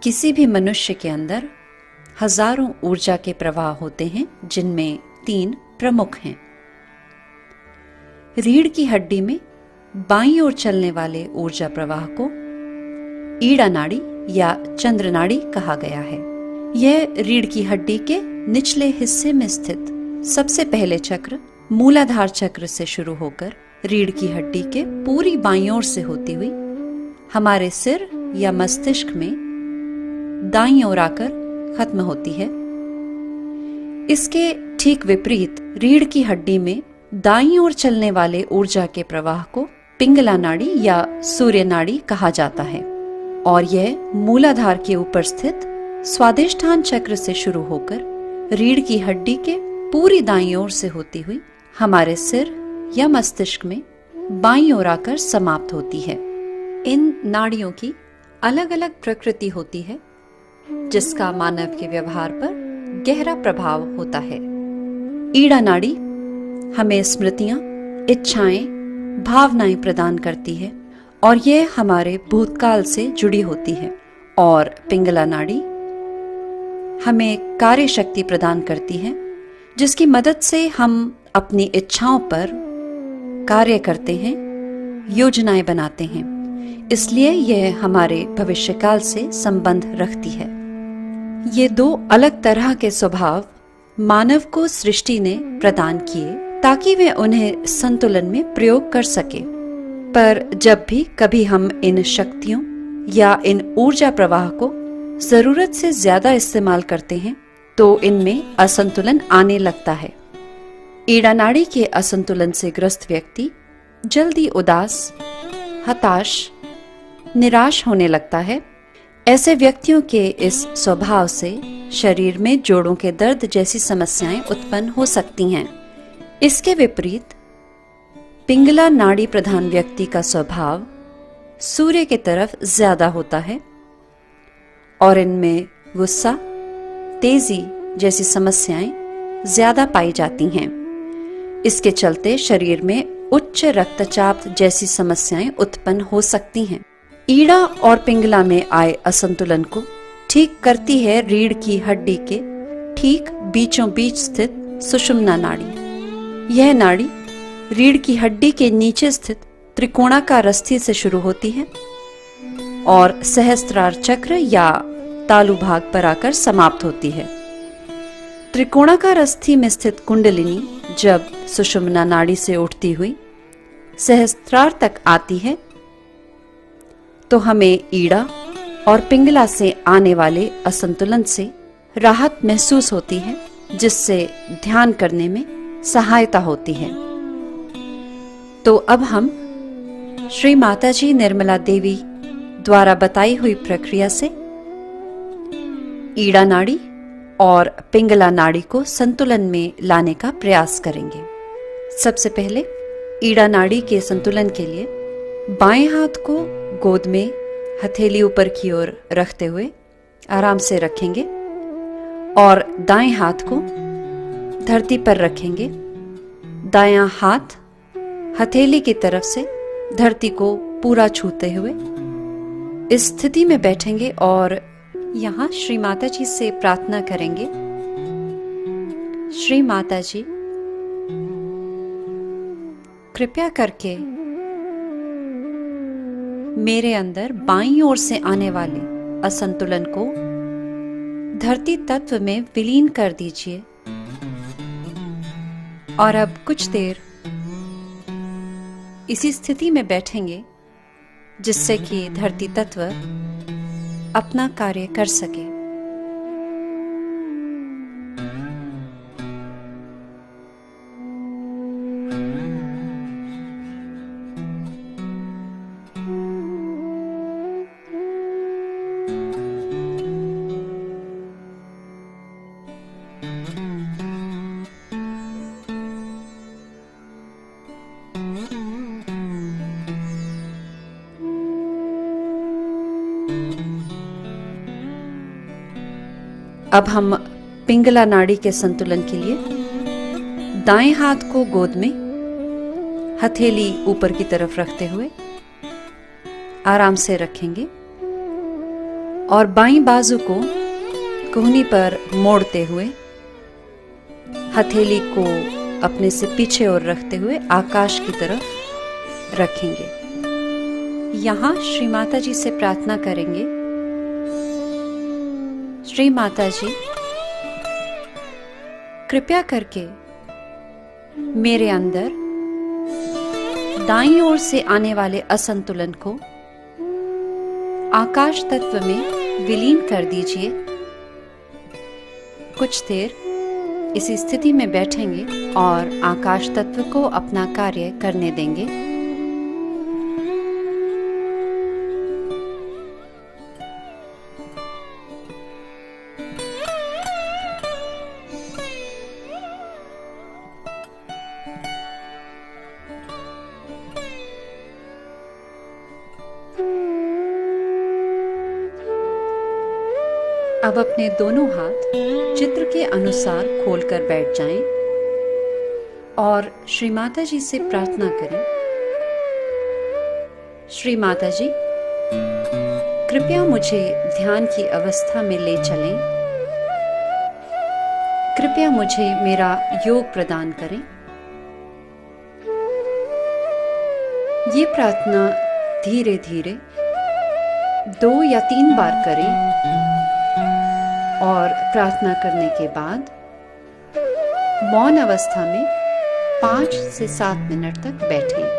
किसी भी मनुष्य के अंदर हजारों ऊर्जा के प्रवाह होते हैं, जिनमें 3 प्रमुख हैं। रीढ़ की हड्डी में बाईं ओर चलने वाले ऊर्जा प्रवाह को ईड़ा नाड़ी या चंद्र नाड़ी कहा गया है। यह रीढ़ की हड्डी के निचले हिस्से में स्थित सबसे पहले चक्र मूलाधार चक्र से शुरू होकर रीढ़ की हड्डी के पूरी बाईं ओर से होती हुई हमारे सिर या मस्तिष्क में दाईं ओर आकर खत्म होती है। इसके ठीक विपरीत रीढ़ की हड्डी में दाईं ओर चलने वाले ऊर्जा के प्रवाह को पिंगला नाड़ी या सूर्य नाड़ी कहा जाता है और यह मूलाधार के ऊपर स्थित स्वादिष्ठान चक्र से शुरू होकर रीढ़ की हड्डी के पूरी दाईं ओर से होती हुई हमारे सिर या मस्तिष्क में बाईं ओर आकर समाप्त होती है। इन नाड़ियों की अलग अलग प्रकृति होती है, जिसका मानव के व्यवहार पर गहरा प्रभाव होता है। ईड़ा नाड़ी हमें स्मृतियां, इच्छाएं, भावनाएं प्रदान करती है और यह हमारे भूतकाल से जुड़ी होती है। और पिंगला नाड़ी हमें कार्य शक्ति प्रदान करती है, जिसकी मदद से हम अपनी इच्छाओं पर कार्य करते हैं, योजनाएं बनाते हैं। इसलिए यह हमारे भविष्यकाल से संबंध रखती है। ये 2 अलग तरह के स्वभाव मानव को सृष्टि ने प्रदान किए ताकि वे उन्हें संतुलन में प्रयोग कर सके। पर जब भी कभी हम इन शक्तियों या इन ऊर्जा प्रवाह को जरूरत से ज्यादा इस्तेमाल करते हैं तो इनमें असंतुलन आने लगता है। ईड़ा नाड़ी के असंतुलन से ग्रस्त व्यक्ति जल्दी उदास, हताश, निराश होने लगता है। ऐसे व्यक्तियों के इस स्वभाव से शरीर में जोड़ों के दर्द जैसी समस्याएं उत्पन्न हो सकती हैं। इसके विपरीत पिंगला नाड़ी प्रधान व्यक्ति का स्वभाव सूर्य की तरफ ज्यादा होता है और इनमें गुस्सा, तेजी जैसी समस्याएं ज्यादा पाई जाती हैं। इसके चलते शरीर में उच्च रक्तचाप जैसी समस्याएं उत्पन्न हो सकती हैं। ईड़ा और पिंगला में आए असंतुलन को ठीक करती है रीढ़ की हड्डी के ठीक बीचों बीच स्थित सुषुम्ना नाड़ी। यह नाड़ी रीढ़ की हड्डी के नीचे स्थित त्रिकोणाकार अस्थि से शुरू होती है और सहस्त्रार चक्र या तालु भाग पर आकर समाप्त होती है। त्रिकोणाकार अस्थि में स्थित कुंडलिनी जब सुषुम्ना नाड़ी से उठती हुई सहस्त्रार तक आती है तो हमें ईड़ा और पिंगला से आने वाले असंतुलन से राहत महसूस होती है, जिससे ध्यान करने में सहायता होती है। तो अब हम श्री माताजी निर्मला देवी द्वारा बताई हुई प्रक्रिया से ईड़ा नाड़ी और पिंगला नाड़ी को संतुलन में लाने का प्रयास करेंगे। सबसे पहले ईड़ा नाड़ी के संतुलन के लिए बाएं हाथ को गोद में हथेली ऊपर की ओर रखते हुए आराम से रखेंगे और दाएं हाथ को धरती पर रखेंगे। दायां हाथ हथेली की तरफ से धरती को पूरा छूते हुए इस स्थिति में बैठेंगे और यहाँ श्री माता जी से प्रार्थना करेंगे। श्री माता जी, कृपया करके मेरे अंदर बाईं ओर से आने वाले असंतुलन को धरती तत्व में विलीन कर दीजिए। और अब कुछ देर इसी स्थिति में बैठेंगे जिससे कि धरती तत्व अपना कार्य कर सके। अब हम पिंगला नाड़ी के संतुलन के लिए दाएं हाथ को गोद में हथेली ऊपर की तरफ रखते हुए आराम से रखेंगे और बाईं बाजू को कोहनी पर मोड़ते हुए हथेली को अपने से पीछे और रखते हुए आकाश की तरफ रखेंगे। यहाँ श्री माता जी से प्रार्थना करेंगे, श्री माता जी कृपया करके मेरे अंदर दाईं ओर से आने वाले असंतुलन को आकाश तत्व में विलीन कर दीजिए। कुछ देर इसी स्थिति में बैठेंगे और आकाश तत्व को अपना कार्य करने देंगे। अब अपने दोनों हाथ चित्र के अनुसार खोलकर बैठ जाएं और श्री माता जी से प्रार्थना करें, श्री माता जी कृपया मुझे ध्यान की अवस्था में ले चलें, कृपया मुझे मेरा योग प्रदान करें। ये प्रार्थना धीरे धीरे 2 या 3 बार करें और प्रार्थना करने के बाद मौन अवस्था में 5 से 7 मिनट तक बैठें।